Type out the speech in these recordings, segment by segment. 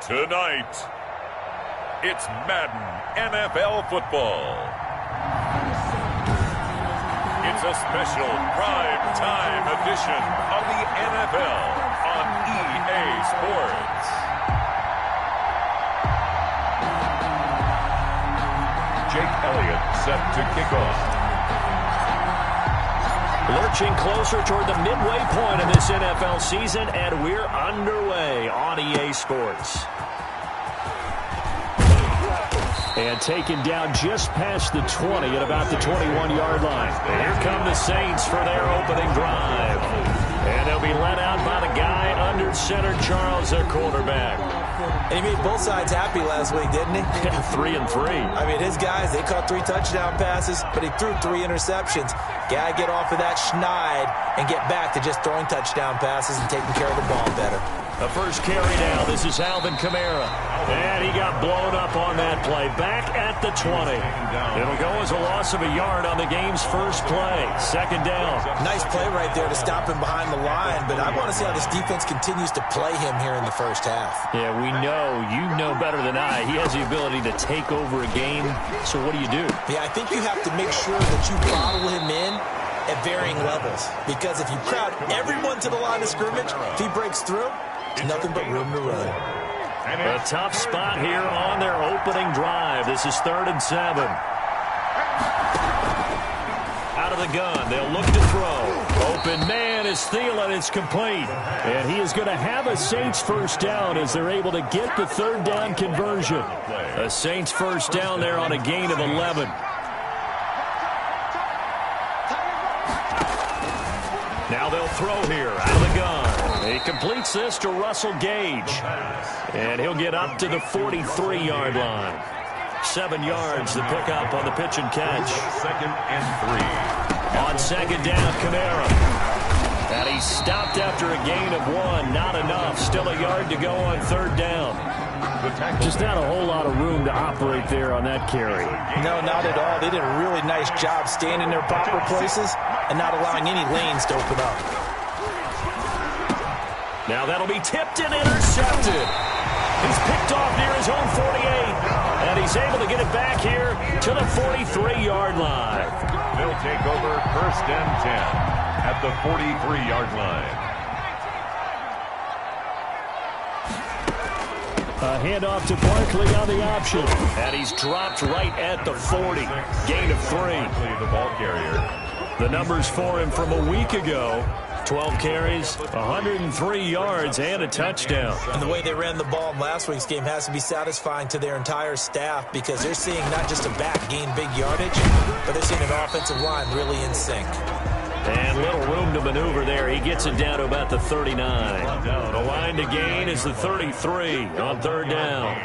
Tonight, it's Madden NFL football. It's a special prime time edition of the NFL on EA Sports. Jake Elliott set to kick off. Lurching closer toward the midway point of this NFL season, and we're underway on EA Sports. And taken down just past the 20 at about the 21-yard line. And here come the Saints for their opening drive. And they'll be led out by the guy under center, Charles, their quarterback. And he made both sides happy last week, didn't he? Yeah, 3 and 3. I mean, his guys, they caught 3 touchdown passes, but he threw 3 interceptions. Got to get off of that schneid and get back to just throwing touchdown passes and taking care of the ball better. The first carry now. This is Alvin Kamara. And he got blown up on that play. Back at the 20. It'll go as a loss of a yard on the game's first play. Second down. Nice play right there to stop him behind the line, but I want to see how this defense continues to play him here in the first half. Yeah, we know. You know better than I. He has the ability to take over a game. So what do you do? Yeah, I think you have to make sure that you bottle him in at varying levels. Because if you crowd everyone to the line of scrimmage, if he breaks through, there's nothing but room to run. A tough spot here on their opening drive. This is 3rd and 7. Out of the gun. They'll look to throw. Open man is Thielen. It's complete. And he is going to have a Saints first down as they're able to get the 3rd down conversion. A Saints first down there on a gain of 11. Now they'll throw here out of the gun. He completes this to Russell Gage. And he'll get up to the 43-yard line. 7 yards to pick up on the pitch and catch. 2nd and 3. On second down, Kamara. And he's stopped after a gain of 1. Not enough. Still a yard to go on 3rd down. Just not a whole lot of room to operate there on that carry. No, not at all. They did a really nice job staying in their proper places and not allowing any lanes to open up. Now that'll be tipped and intercepted. He's picked off near his own 48, and he's able to get it back here to the 43-yard line. They'll take over 1st and 10 at the 43-yard line. A handoff to Barkley on the option. And he's dropped right at the 40. Gain of 3. The ball carrier. The numbers for him from a week ago. 12 carries, 103 yards, and a touchdown. And the way they ran the ball in last week's game has to be satisfying to their entire staff because they're seeing not just a back gain big yardage, but they're seeing an offensive line really in sync. And little room to maneuver there. He gets it down to about the 39. The line to gain is the 33 on 3rd down.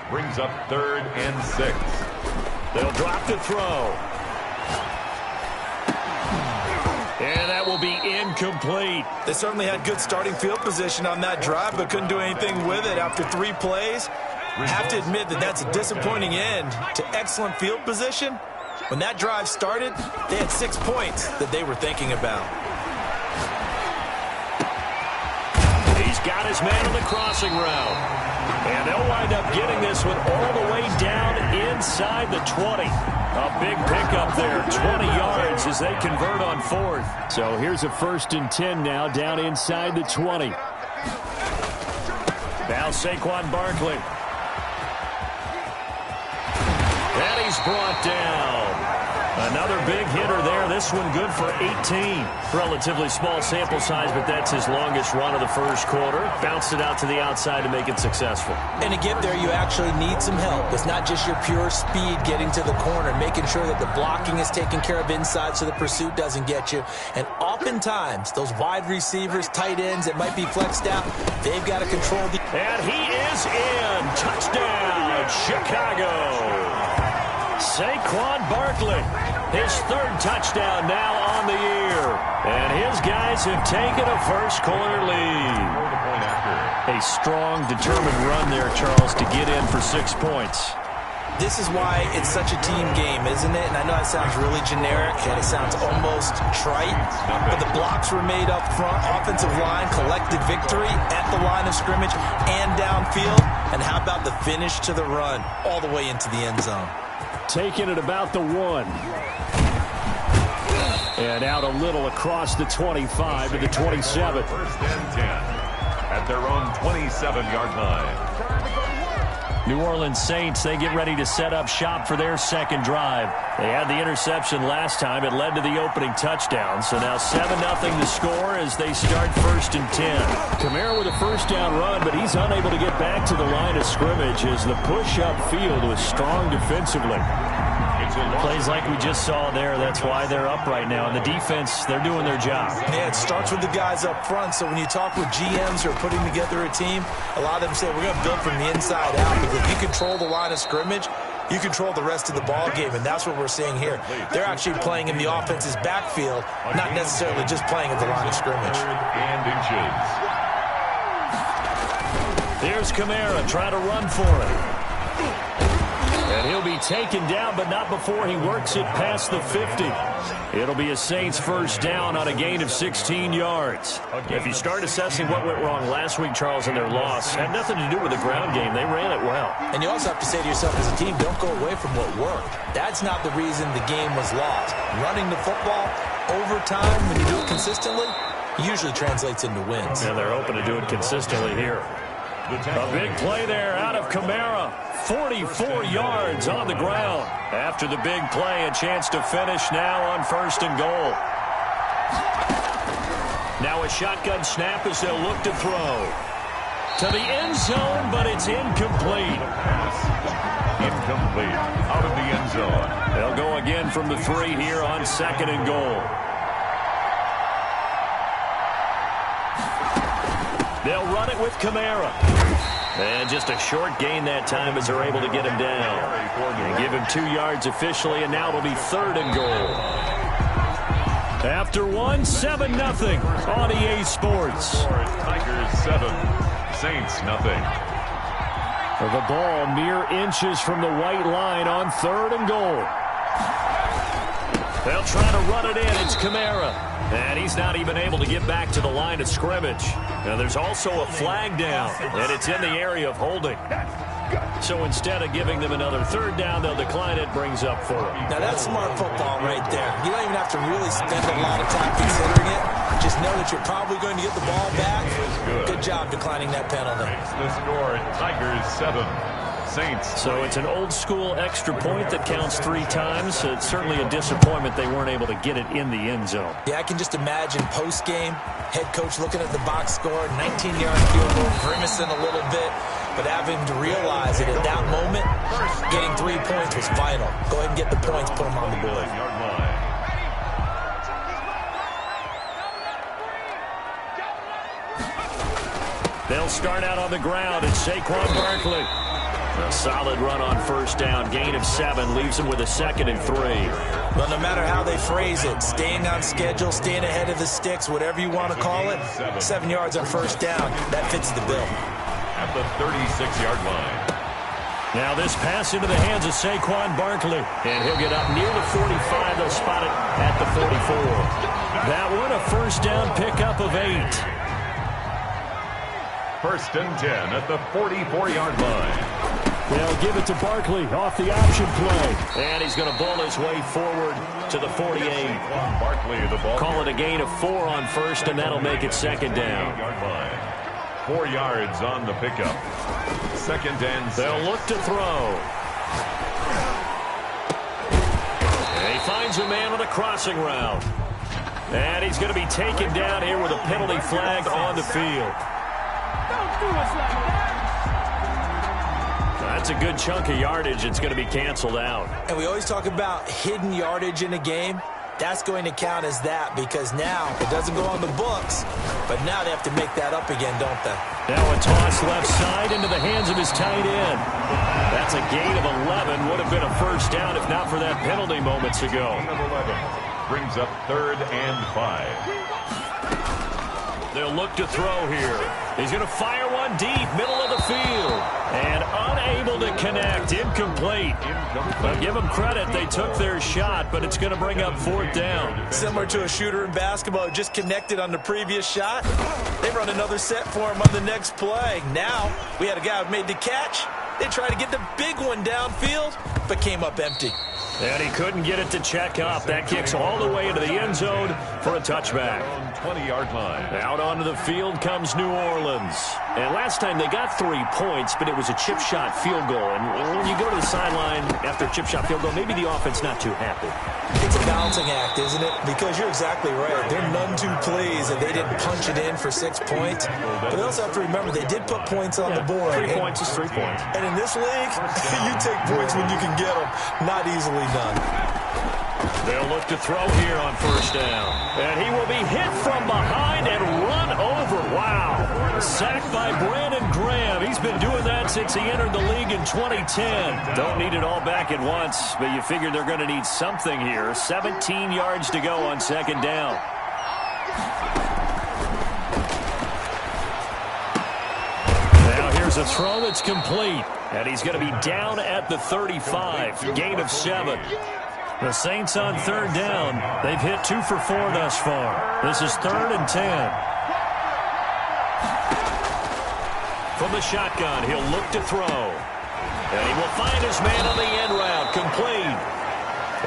Brings up 3rd and 6. They'll drop to throw. And that will be incomplete. They certainly had good starting field position on that drive, but couldn't do anything with it after 3 plays. I have to admit that that's a disappointing end to excellent field position. When that drive started, they had 6 points that they were thinking about. He's got his man on the crossing route. And they'll wind up getting this one all the way down inside the 20. A big pickup there, 20 yards as they convert on 4th. So here's a 1st and 10 now down inside the 20. Now Saquon Barkley. And he's brought down. Another big hitter there. This one good for 18. Relatively small sample size, but that's his longest run of the first quarter. Bounced it out to the outside to make it successful. And to get there, you actually need some help. It's not just your pure speed getting to the corner, making sure that the blocking is taken care of inside so the pursuit doesn't get you. And oftentimes, those wide receivers, tight ends that might be flexed out, they've got to control the... And he is in. Touchdown, Chicago. Saquon Barkley, his 3rd touchdown now on the year. And his guys have taken a first-quarter lead. A strong, determined run there, Charles, to get in for 6 points. This is why it's such a team game, isn't it? And I know that sounds really generic and it sounds almost trite, but the blocks were made up front. Offensive line collected victory at the line of scrimmage and downfield. And how about the finish to the run all the way into the end zone? Taking it about the 1. And out a little across the 25 to the 27. First and 10 at their own 27-yard line. New Orleans Saints, they get ready to set up shop for their second drive. They had the interception last time. It led to the opening touchdown. So now 7-0 the score as they start first and 10. Kamara with a first down run, but he's unable to get back to the line of scrimmage as the push upfield was strong defensively. Plays like we just saw there. That's why they're up right now. And the defense, they're doing their job. Yeah, it starts with the guys up front. So when you talk with GMs who are putting together a team, a lot of them say we're going to build from the inside out. Because if you control the line of scrimmage, you control the rest of the ball game. And that's what we're seeing here. They're actually playing in the offense's backfield, not necessarily just playing at the line of scrimmage. And inches. Here's Kamara trying to run for it. And he'll be taken down, but not before he works it past the 50. It'll be a Saints first down on a gain of 16 yards. If you start assessing what went wrong last week, Charles, in their loss, had nothing to do with the ground game. They ran it well. And you also have to say to yourself as a team, don't go away from what worked. That's not the reason the game was lost. Running the football over time, when you do it consistently, usually translates into wins. And they're open to do it consistently here. A big play there out of Kamara. 44 yards on the ground. After the big play, a chance to finish now on first and goal. Now a shotgun snap as they'll look to throw. To the end zone, but it's incomplete. Incomplete. Out of the end zone. They'll go again from the 3 here on second and goal. They'll run it with Kamara. And just a short gain that time as they're able to get him down. And give him 2 yards officially, and now it'll be third and goal. After 7-0 on EA Sports. Tigers 7, Saints nothing. The ball mere inches from the white line on third and goal. They'll try to run it in. It's Kamara. And he's not even able to get back to the line of scrimmage. Now there's also a flag down, and it's in the area of holding. So instead of giving them another third down, they'll decline it, brings up 4. Now that's smart football right there. You don't even have to really spend a lot of time considering it. Just know that you're probably going to get the ball back. Good job declining that penalty. The score, Tigers 7. Saints. So it's an old-school extra point that counts 3 times. It's certainly a disappointment they weren't able to get it in the end zone. Yeah, I can just imagine post-game, head coach looking at the box score, 19-yard field goal, grimacing a little bit, but having to realize that at that moment, getting 3 points was vital. Go ahead and get the points, put them on the board. They'll start out on the ground. It's Saquon Barkley. A solid run on first down. Gain of 7 leaves him with a second and 3. Well, no matter how they phrase it, staying on schedule, staying ahead of the sticks, whatever you want to call it, 7 yards on first down, that fits the bill. At the 36-yard line. Now this pass into the hands of Saquon Barkley. And he'll get up near the 45. They'll spot it at the 44. That one a first down pickup of 8. First and 10 at the 44-yard line. They'll give it to Barkley off the option play. And he's going to ball his way forward to the 48. Barkley, the ball. Call it a gain of 4 on first, and that'll make it second down. 4 yards on the pickup. Second and 6. They'll look to throw. And he finds a man on a crossing route. And he's going to be taken down here with a penalty flag on the field. That's a good chunk of yardage. It's going to be canceled out. And we always talk about hidden yardage in a game. That's going to count as that because now it doesn't go on the books, but now they have to make that up again, don't they? Now a toss left side into the hands of his tight end. That's a gain of 11. Would have been a first down if not for that penalty moments ago. Brings up third and 5. They'll look to throw here. He's going to fire one deep, middle of the field. And unable to connect, incomplete. But give them credit, they took their shot, but it's going to bring up 4th down. Similar to a shooter in basketball, just connected on the previous shot. They run another set for him on the next play. Now, we had a guy who made the catch. They tried to get the big one downfield, but came up empty. And he couldn't get it to check up. That kicks all the way into the end zone for a touchback. 20-yard line. Out onto the field comes New Orleans. And last time they got 3 points, but it was a chip shot field goal. And when you go to the sideline after a chip shot field goal, maybe the offense not too happy. It's a balancing act, isn't it? Because you're exactly right. They're none too pleased that they didn't punch it in for 6 points. But they also have to remember they did put points on the board. 3 points is 3 points. And in this league, you take points when you can get them. Not easily done. They'll look to throw here on 1st down. And he will be hit from behind and run over. Wow. Sacked by Brandon Graham. He's been doing that since he entered the league in 2010. Don't need it all back at once, but you figure they're going to need something here. 17 yards to go on 2nd down. Now here's a throw that's complete. And he's going to be down at the 35. Gain of 7. The Saints on 3rd down. They've hit 2 for 4 thus far. This is 3rd and 10. From the shotgun, he'll look to throw. And he will find his man on the end route. Complete.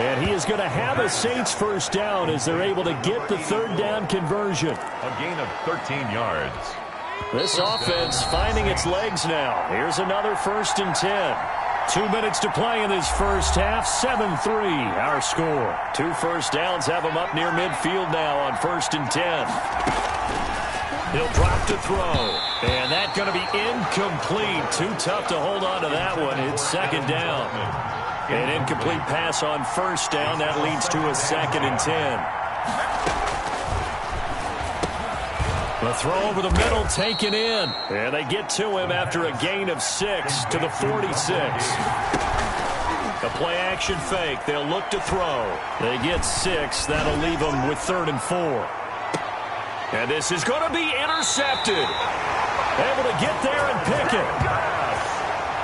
And he is going to have a Saints 1st down as they're able to get the 3rd down conversion. A gain of 13 yards. This offense finding its legs now. Here's another 1st and 10. 2 minutes to play in this first half. 7-3 our score. 2 1st downs have him up near midfield now on 1st and 10. He'll drop to throw. And that's going to be incomplete. Too tough to hold on to that one. It's 2nd down. An incomplete pass on 1st down. That leads to a 2nd and 10. The throw over the middle taken in. And they get to him after a gain of 6 to the 46. A play action fake. They'll look to throw. They get 6. That'll leave them with 3rd and 4. And this is going to be intercepted. Able to get there and pick it.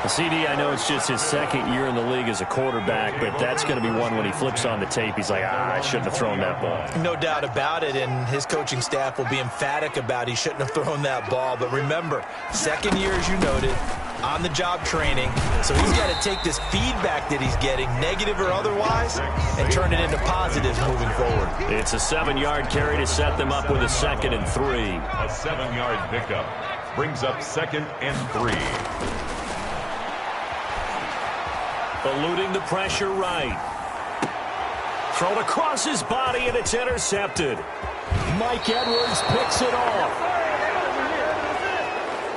CD, I know it's just his 2nd year in the league as a quarterback, but that's going to be one when he flips on the tape. He's like, I shouldn't have thrown that ball. No doubt about it, and his coaching staff will be emphatic about he shouldn't have thrown that ball. But remember, 2nd year, as you noted, on-the-job training. So he's got to take this feedback that he's getting, negative or otherwise, and turn it into positives moving forward. It's a 7-yard carry to set them up with a 2nd and 3. A 7-yard pickup brings up 2nd and 3. Eluding the pressure right. Thrown across his body, and it's intercepted. Mike Edwards picks it off.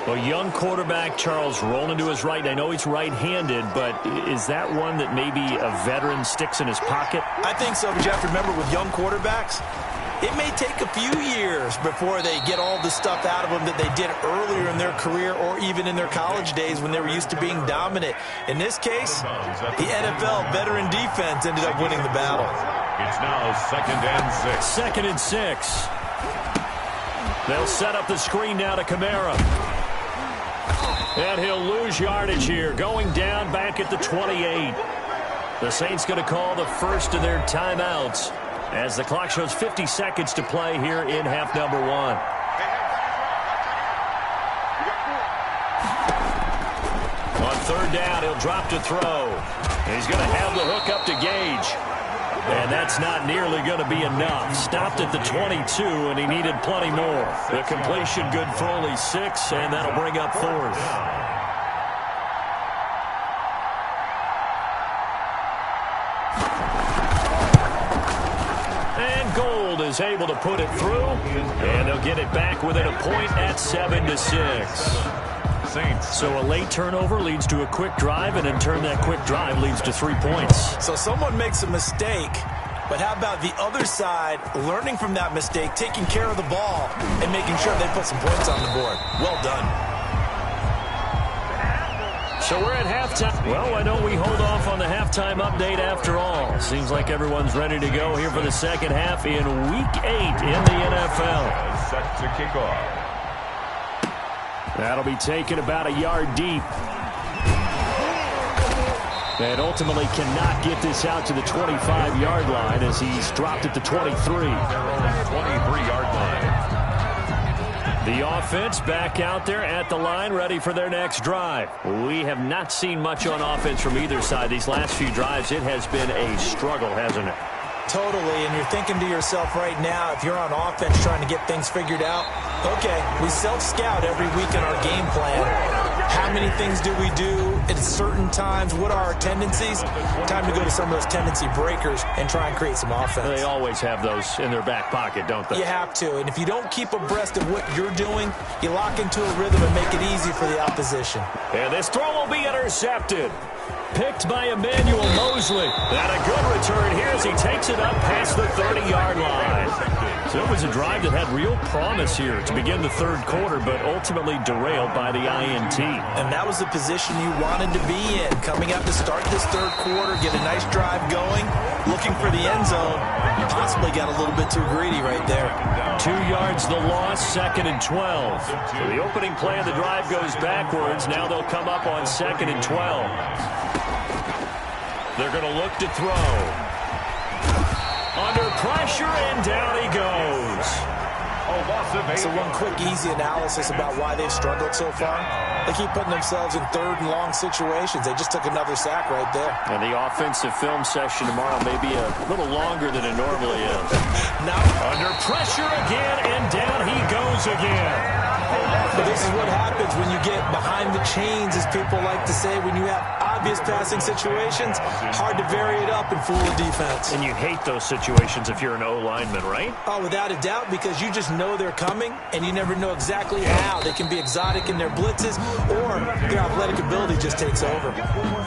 A young quarterback, Charles, rolling to his right. And I know he's right-handed, but is that one that maybe a veteran sticks in his pocket? I think so, but you have to remember with young quarterbacks, it may take a few years before they get all the stuff out of them that they did earlier in their career or even in their college days when they were used to being dominant. In this case, the NFL veteran defense ended up winning the battle. It's now 2nd and 6. 2nd and 6. They'll set up the screen now to Kamara. And he'll lose yardage here, going down back at the 28. The Saints going to call the first of their timeouts as the clock shows 50 seconds to play here in half number 1. On 3rd down, he'll drop to throw. He's going to have the hook up to Gage. And that's not nearly going to be enough. Stopped at the 22, and he needed plenty more. The completion good for only 6, and that'll bring up 4th. Is able to put it through, and they'll get it back within a point at 7-6. Saints. So a late turnover leads to a quick drive, and in turn that quick drive leads to 3 points. So someone makes a mistake, but how about the other side learning from that mistake, taking care of the ball, and making sure they put some points on the board? Well done. So we're at halftime. Well, why don't we hold off on the halftime update after all? Seems like everyone's ready to go here for the second half in Week 8 in the NFL. set to kick off. That'll be taken about a yard deep. And ultimately cannot get this out to the 25-yard line as he's dropped at the 23. 23-yard line. The offense back out there at the line, ready for their next drive. We have not seen much on offense from either side these last few drives. It has been a struggle, hasn't it? Totally, and you're thinking to yourself right now, if you're on offense trying to get things figured out, okay, we self-scout every week in our game plan. How many things do we do at certain times? What are our tendencies? Time to go to some of those tendency breakers and try and create some offense. They always have those in their back pocket, don't they? You have to, and if you don't keep abreast of what you're doing, you lock into a rhythm and make it easy for the opposition. And this throw will be intercepted. Picked by Emmanuel Mosley. And a good return here as he takes it up past the 30-yard line. So it was a drive that had real promise here to begin the third quarter, but ultimately derailed by the INT. And that was the position you wanted to be in. Coming out to start this third quarter, get a nice drive going, looking for the end zone. Possibly got a little bit too greedy right there. 2 yards the loss, 2nd and 12. So the opening play of the drive goes backwards. Now they'll come up on 2nd and 12. They're going to look to throw. Under pressure, and down he goes. So one quick, easy analysis about why they've struggled so far. They keep putting themselves in third and long situations. They just took another sack right there. And the offensive film session tomorrow may be a little longer than it normally is. Now, under pressure again, and down he goes again. But this is what happens when you get behind the chains, as people like to say, when you have obvious passing situations, hard to vary it up and fool the defense. And you hate those situations if you're an O-lineman, right? Oh, without a doubt, because you just know they're coming, and you never know exactly how. They can be exotic in their blitzes, or their athletic ability just takes over.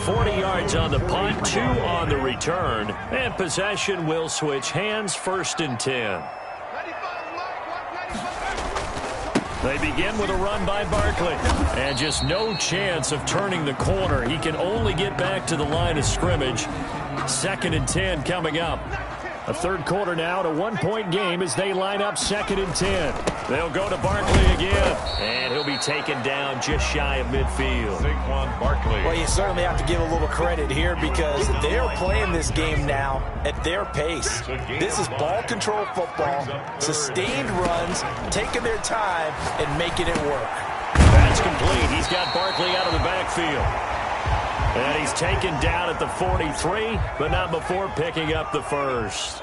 40 yards on the punt, 2 on the return, and possession will switch hands, 1st and 10. They begin with a run by Barkley. And just no chance of turning the corner. He can only get back to the line of scrimmage. 2nd and 10 coming up. A third quarter now, at a 1-point game as they line up 2nd and 10. They'll go to Barkley again. And he'll be taken down just shy of midfield. Saquon Barkley. Well, you certainly have to give a little credit here because they're playing this game now at their pace. This is ball control football, sustained runs, taking their time, and making it work. That's complete. He's got Barkley out of the backfield. And he's taken down at the 43, but not before picking up the first.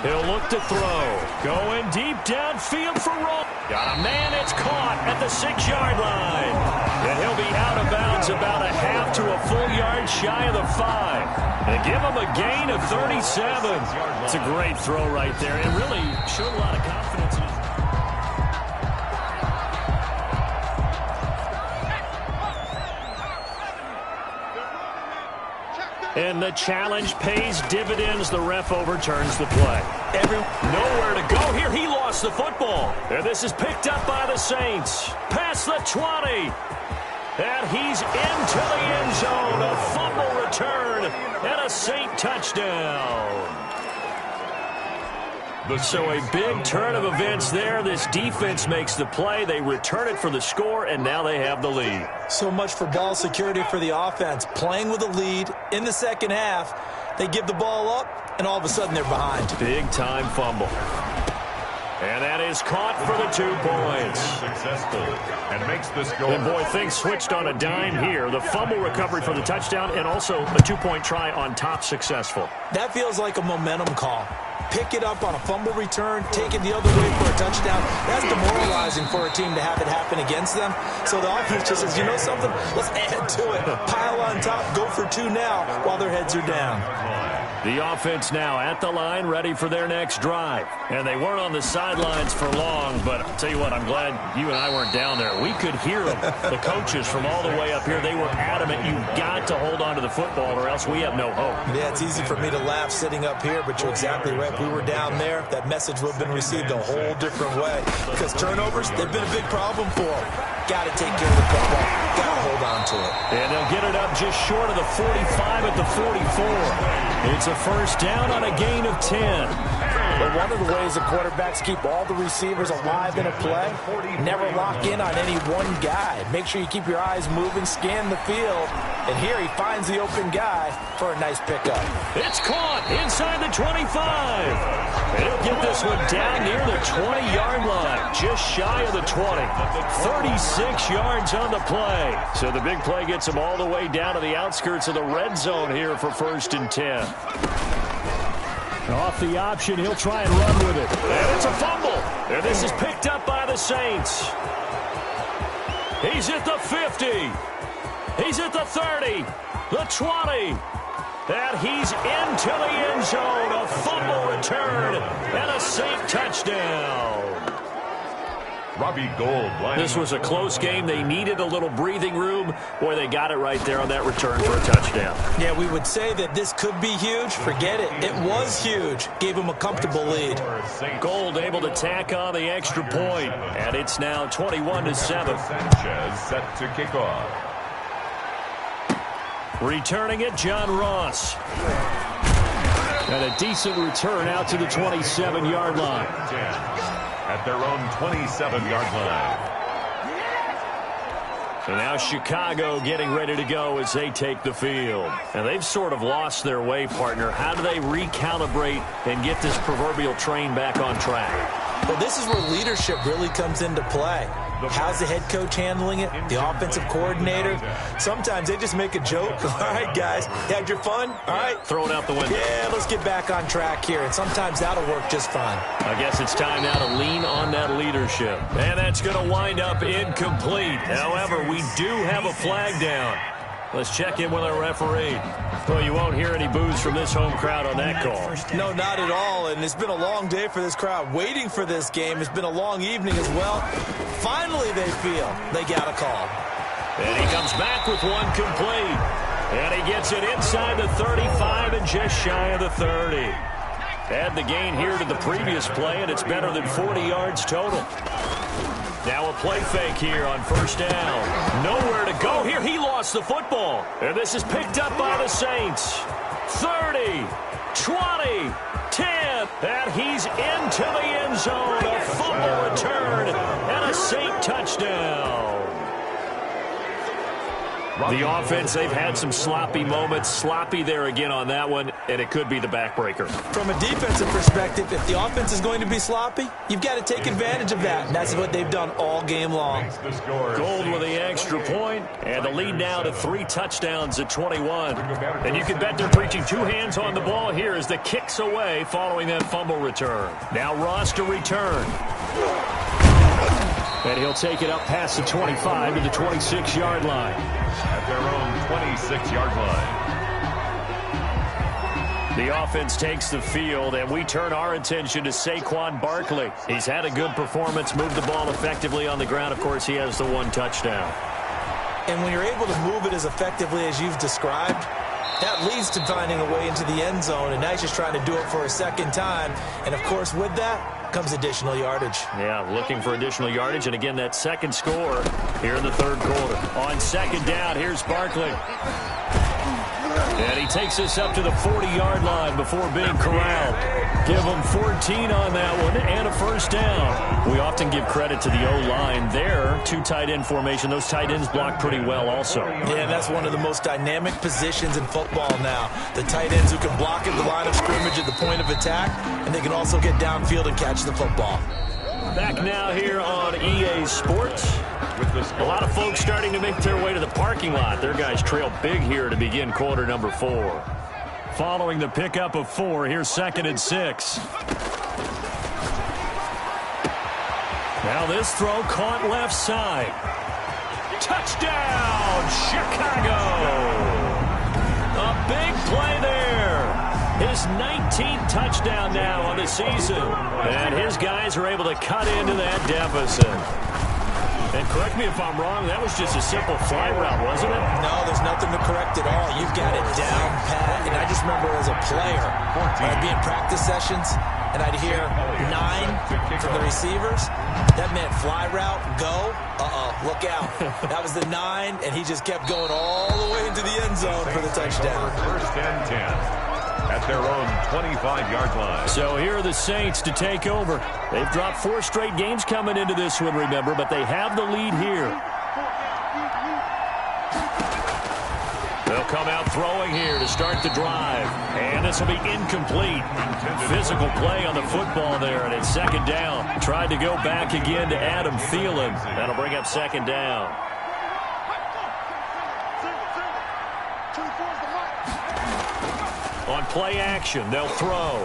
He'll look to throw. Going deep downfield for Roll. Got a man that's caught at the 6-yard line. And he'll be out of bounds about a half to a full yard shy of the 5. And give him a gain of 37. It's a great throw right there. It really showed a lot of confidence in his. And the challenge pays dividends. The ref overturns the play. Nowhere to go here. He lost the football. And this is picked up by the Saints. Past the 20. And he's into the end zone. A fumble return and a Saint touchdown. So a big turn of events there. This defense makes the play. They return it for the score, and now they have the lead. So much for ball security for the offense. Playing with a lead in the second half, they give the ball up, and all of a sudden they're behind. Big-time fumble. And that is caught for the 2 points. Successful and makes the score. And boy, things switched on a dime here. The fumble recovery for the touchdown, and also a 2-point try on top successful. That feels like a momentum call. Pick it up on a fumble return, take it the other way for a touchdown. That's demoralizing for a team to have it happen against them. So the offense just says, you know something? Let's add to it. Pile on top, go for 2 now while their heads are down. The offense now at the line, ready for their next drive. And they weren't on the sidelines for long, but I'll tell you what, I'm glad you and I weren't down there. We could hear them. The coaches from all the way up here, they were adamant, you've got to hold on to the football or else we have no hope. Yeah, it's easy for me to laugh sitting up here, but you're exactly right. If we were down there, that message would have been received a whole different way. Because turnovers, they've been a big problem for them. Got to take care of the football. Got to hold on to it. And they'll get it up just short of the 45 at the 44. It's a first down on a gain of 10. But one of the ways the quarterbacks keep all the receivers alive in a play, never lock in on any one guy. Make sure you keep your eyes moving, scan the field. And here he finds the open guy for a nice pickup. It's caught inside the 25. And he'll get this one down near the 20-yard line, just shy of the 20. 36 yards on the play. So the big play gets him all the way down to the outskirts of the red zone here for 1st and 10. Off the option, he'll try and run with it. And it's a fumble. And this is picked up by the Saints. He's at the 50. He's at the 30. The 20. And he's into the end zone. A fumble return and a safe touchdown. Robbie Gould. This was a close game. They needed a little breathing room. Boy, they got it right there on that return for a touchdown. Yeah, we would say that this could be huge. Forget it. It was huge. Gave him a comfortable lead. Gould able to tack on the extra point. And it's now 21-7. Sanchez set to kick off. Returning it, John Ross. And a decent return out to the 27-yard line. At their own 27-yard line. So now Chicago getting ready to go as they take the field. And they've sort of lost their way, partner. How do they recalibrate and get this proverbial train back on track? Well, this is where leadership really comes into play. How's the head coach handling it? The offensive coordinator? Sometimes they just make a joke. All right, guys, had your fun? All right. Throw it out the window. Yeah, let's get back on track here. And sometimes that'll work just fine. I guess it's time now to lean on that leadership. And that's going to wind up incomplete. However, we do have a flag down. Let's check in with our referee. Well, you won't hear any boos from this home crowd on that call. No, not at all. And it's been a long day for this crowd waiting for this game. It's been a long evening as well. Finally, they feel they got a call. And he comes back with one complete. And he gets it inside the 35 and just shy of the 30. Add the gain here to the previous play, and it's better than 40 yards total. Now a play fake here on first down. Nowhere to go here. He lost the football. And this is picked up by the Saints. 30, 20, 10. And he's into the end zone. A fumble return and a safe touchdown. The offense, they've had some sloppy moments. Sloppy there again on that one, and it could be the backbreaker. From a defensive perspective, if the offense is going to be sloppy, you've got to take advantage of that. And that's what they've done all game long. Gould with the extra point, and the lead now to 3 touchdowns at 21. And you can bet they're preaching 2 hands on the ball here as the kicks away following that fumble return. Now Ross to return. And he'll take it up past the 25 to the 26-yard line. At their own 26-yard line. The offense takes the field, and we turn our attention to Saquon Barkley. He's had a good performance, moved the ball effectively on the ground. Of course, he has the 1 touchdown. And when you're able to move it as effectively as you've described, that leads to finding a way into the end zone, and now he's just trying to do it for a second time. And, of course, with that comes additional yardage. Yeah, looking for additional yardage, and again, that second score here in the third quarter. On second down, here's Barkley. And he takes us up to the 40-yard line before being corralled. Give him 14 on that one and a first down. We often give credit to the O-line there. 2 tight end formation. Those tight ends block pretty well also. Yeah, that's one of the most dynamic positions in football now. The tight ends who can block at the line of scrimmage at the point of attack, and they can also get downfield and catch the football. Back now here on EA Sports. A lot of folks starting to make their way to the parking lot. Their guys trail big here to begin quarter number 4. Following the pickup of 4, here's 2nd and 6. Now this throw caught left side. Touchdown, Chicago! A big play there. His 19th touchdown now on the season. And his guys are able to cut into that deficit. And correct me if I'm wrong, that was just a simple fly route, wasn't it? No, there's nothing to correct at all. You've got it down pat. And I just remember as a player, when I'd be in practice sessions, and I'd hear 9 from the receivers. That meant fly route, go. Look out. That was the 9, and he just kept going all the way into the end zone for the touchdown. First and 10. At at their own 25-yard line. So here are the Saints to take over. They've dropped 4 straight games coming into this one, remember, but they have the lead here. They'll come out throwing here to start the drive. And this will be incomplete. Physical play on the football there, and it's second down. Tried to go back again to Adam Thielen. That'll bring up second down. On play action, they'll throw.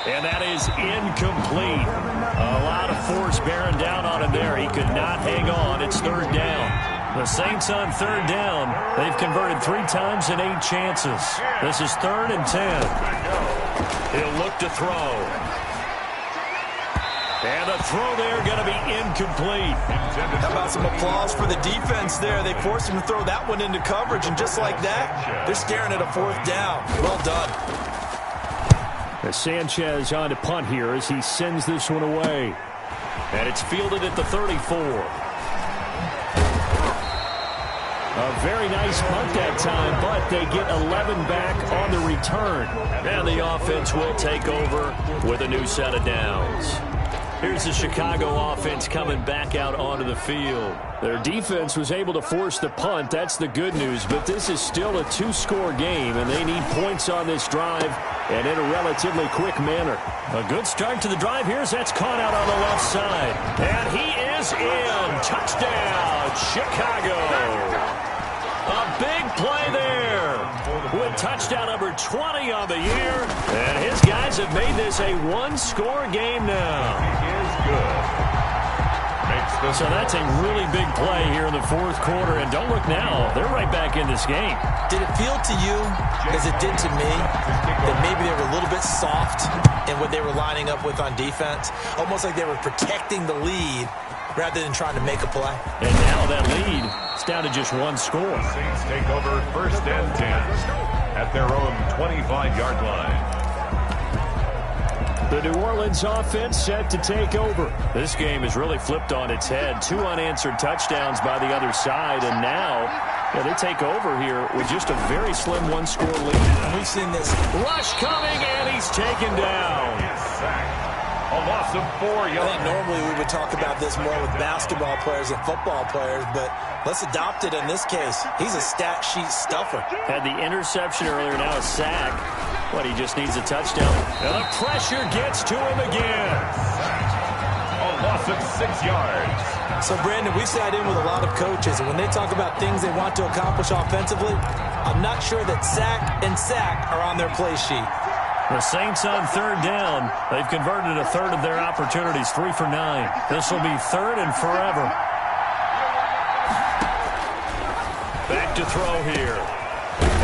And that is incomplete. A lot of force bearing down on him there. He could not hang on. It's third down. The Saints on third down. They've converted 3 times in 8 chances. This is 3rd and 10. He'll look to throw. And the throw there going to be incomplete. How about some applause for the defense there? They forced him to throw that one into coverage, and just like that, they're staring at a 4th down. Well done. As Sanchez on to punt here as he sends this one away. And it's fielded at the 34. A very nice punt that time, but they get 11 back on the return. And the offense will take over with a new set of downs. Here's the Chicago offense coming back out onto the field. Their defense was able to force the punt. That's the good news. But this is still a 2-score game, and they need points on this drive and in a relatively quick manner. A good start to the drive here as that's caught out on the left side. And he is in. Touchdown, Chicago. A big play there with touchdown number 20 on the year. And his guys have made this a 1-score game now. He is good. So that's a really big play here in the 4th quarter. And don't look now. They're right back in this game. Did it feel to you, as it did to me, that maybe they were a little bit soft in what they were lining up with on defense? Almost like they were protecting the lead rather than trying to make a play. And now that lead is down to just 1 score. The Saints take over 1st and 10 at their own 25-yard line. The New Orleans offense set to take over. This game is really flipped on its head. 2 unanswered touchdowns by the other side, and now they take over here with just a very slim 1-score lead. And we've seen this. Rush coming, and he's taken down. A loss of 4 yards. I think normally we would talk about this more with basketball players and football players, but let's adopt it in this case. He's a stat sheet stuffer. Had the interception earlier, now a sack. But he just needs a touchdown. And the pressure gets to him again. A loss of 6 yards. So, Brandon, we've sat in with a lot of coaches, and when they talk about things they want to accomplish offensively, I'm not sure that sack and sack are on their play sheet. The Saints on third down. They've converted a third of their opportunities, 3 for 9. This will be 3rd and forever. Back to throw here.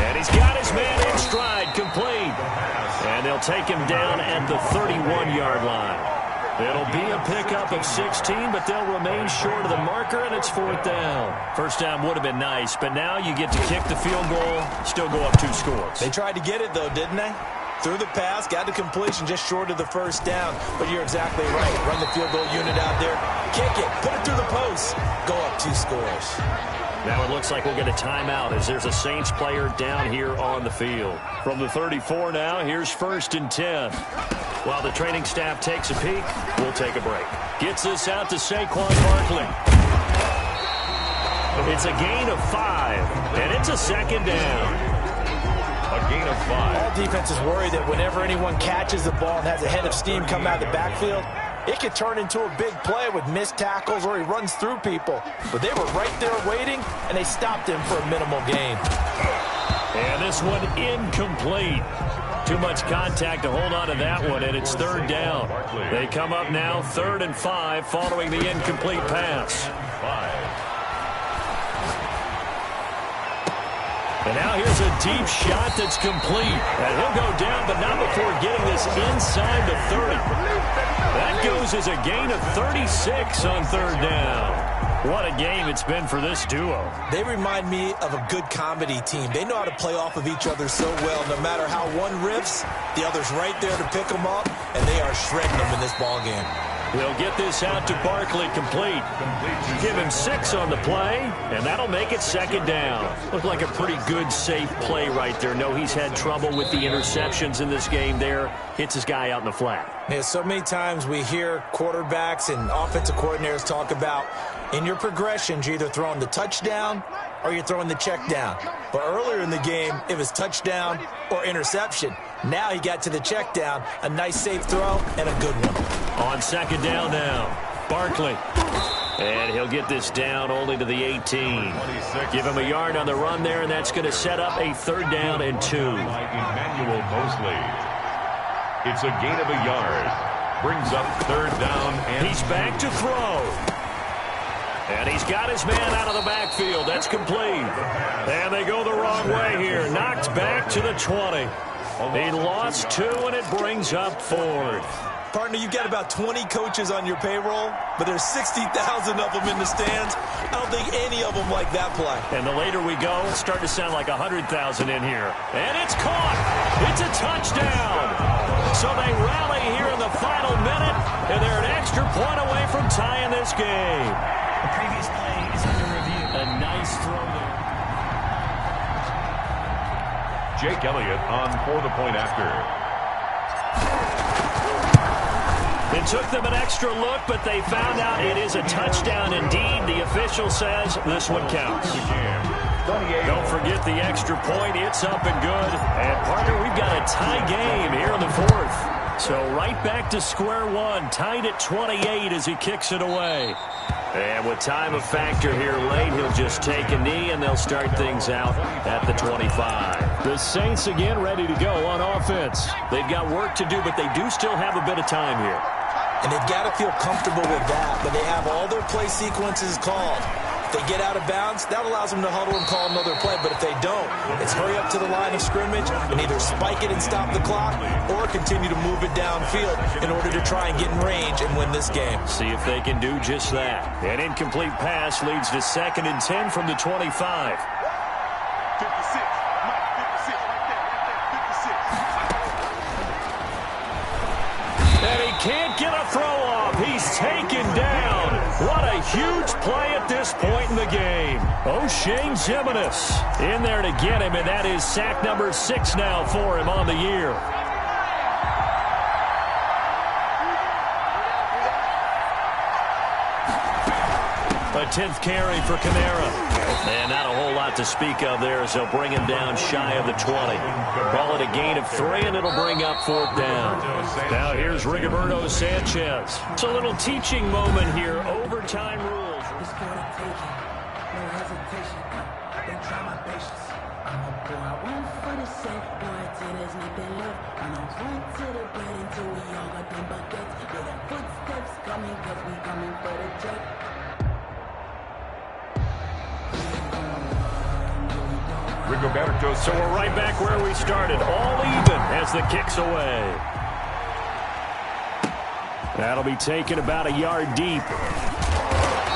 And he's got his man in stride, complete. And they'll take him down at the 31-yard line. It'll be a pickup of 16, but they'll remain short of the marker, and it's 4th down. First down would have been nice, but now you get to kick the field goal, still go up 2 scores. They tried to get it, though, didn't they? Threw the pass, got the completion just short of the 1st down. But you're exactly right. Run the field goal unit out there. Kick it. Put it through the post. Go up 2 scores. Now it looks like we'll get a timeout as there's a Saints player down here on the field. From the 34 now, here's 1st and 10. While the training staff takes a peek, we'll take a break. Gets this out to Saquon Barkley. It's a gain of 5, and it's a 2nd down. A gain of 5. All defenses worry that whenever anyone catches the ball and has a head of steam come out of the backfield, it could turn into a big play with missed tackles or he runs through people. But they were right there waiting, and they stopped him for a minimal gain. And this one incomplete. Too much contact to hold on to that one, and it's 3rd down. They come up now 3rd and 5 following the incomplete pass. And now here's a deep shot that's complete. And he'll go down, but not before getting this inside the 30. That goes as a gain of 36 on 3rd down. What a game it's been for this duo. They remind me of a good comedy team. They know how to play off of each other so well. No matter how one riffs, the other's right there to pick them up, and they are shredding them in this ballgame. He'll get this out to Barkley, complete. Give him 6 on the play, and that'll make it 2nd down. Looked like a pretty good, safe play right there. No, he's had trouble with the interceptions in this game there. Hits his guy out in the flat. Yeah, so many times we hear quarterbacks and offensive coordinators talk about in your progressions, you're either throwing the touchdown or you're throwing the check down. But earlier in the game, it was touchdown or interception. Now he got to the check down, a nice safe throw, and a good one. On 2nd down now, Barkley. And he'll get this down only to the 18. Give him a yard on the run there, and that's going to set up a 3rd down and 2. Emmanuel Mosley. It's a gain of a yard. Brings up 3rd down and he's back to throw. And he's got his man out of the backfield. That's complete. And they go the wrong way here. Knocked back to the 20. He lost 2, and it brings up 4th. Partner, you've got about 20 coaches on your payroll, but there's 60,000 of them in the stands. I don't think any of them like that play. And the later we go, it's starting to sound like 100,000 in here. And it's caught. It's a touchdown. So they rally here in the final minute, and they're an extra point away from tying this game. The previous play is under review. A nice throw there. Jake Elliott on for the point after. It took them an extra look, but they found out it is a touchdown indeed. The official says this one counts. Don't forget the extra point. It's up and good. And, partner, we've got a tie game here in the 4th. So right back to square one, tied at 28 as he kicks it away. And with time a factor here late, he'll just take a knee, and they'll start things out at the 25. The Saints again ready to go on offense. They've got work to do, but they do still have a bit of time here. And they've got to feel comfortable with that, but they have all their play sequences called. If they get out of bounds, that allows them to huddle and call another play. But if they don't, it's hurry up to the line of scrimmage and either spike it and stop the clock or continue to move it downfield in order to try and get in range and win this game. See if they can do just that. An incomplete pass leads to 2nd and 10 from the 25. 56. Mike, 56 right there. 56. And he can't get a throw off. He's taken down. What a huge play at this point in the game. O'Shane Jimenez in there to get him, and that is sack number 6 now for him on the year. A 10th carry for Kamara. And not a whole lot to speak of there as they'll bring him down shy of the 20. Call it a gain of 3, and it'll bring up 4th down. Now here's Rigoberto Sanchez. It's a little teaching moment here. Overtime rules. It's for the taking. No hesitation. Don't try my patience. I'ma pour out one for the safe boy till there's nothing left. I'ma run to the bread until we all got them buckets. With the footsteps coming, cause we coming for the check. Rigoberto. So we're right back where we started. All even as the kick's away. That'll be taken about a yard deep.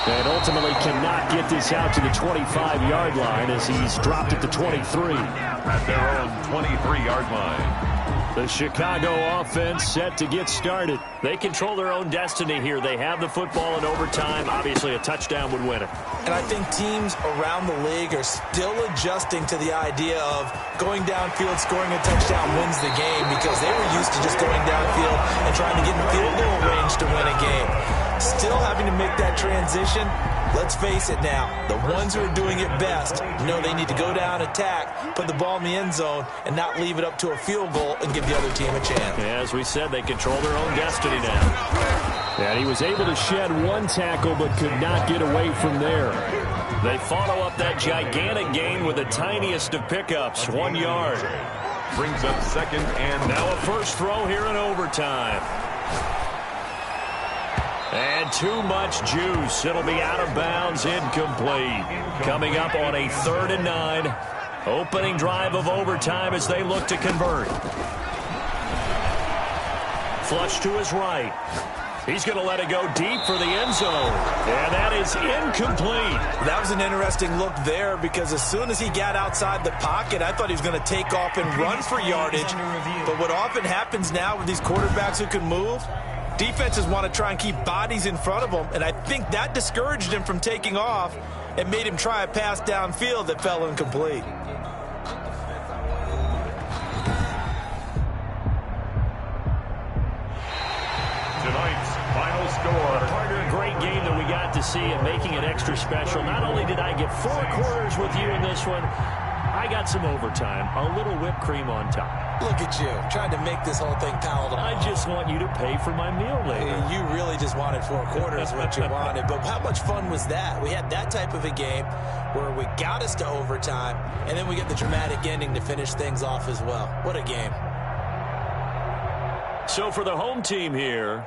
And ultimately cannot get this out to the 25-yard line as he's dropped at the 23. At their own 23-yard line. The Chicago offense set to get started. They control their own destiny here. They have the football in overtime. Obviously, a touchdown would win it. And I think teams around the league are still adjusting to the idea of going downfield, scoring a touchdown wins the game because they were used to just going downfield and trying to get in field goal range to win a game. Still having to make that transition. Let's face it now, the ones who are doing it best know they need to go down, attack, put the ball in the end zone, and not leave it up to a field goal and give the other team a chance. As we said, they control their own destiny now. And he was able to shed one tackle but could not get away from there. They follow up that gigantic gain with the tiniest of pickups, 1 yard. Brings up 2nd and now a first throw here in overtime. And too much juice. It'll be out of bounds, incomplete. Coming up on a 3rd and 9. Opening drive of overtime as they look to convert. Flush to his right. He's going to let it go deep for the end zone. And that is incomplete. That was an interesting look there because as soon as he got outside the pocket, I thought he was going to take off and run for yardage. But what often happens now with these quarterbacks who can move, Defenses want to try and keep bodies in front of him, and I think that discouraged him from taking off and made him try a pass downfield that fell incomplete. Tonight's final score. Partner, a great game that we got to see and making it extra special. Not only did I get 4 quarters with you in this one, I got some overtime, a little whipped cream on top. Look at you, trying to make this whole thing palatable. I just want you to pay for my meal later. You really just wanted 4 quarters, what you wanted. But how much fun was that? We had that type of a game where we got us to overtime, and then we get the dramatic ending to finish things off as well. What a game. So for the home team here,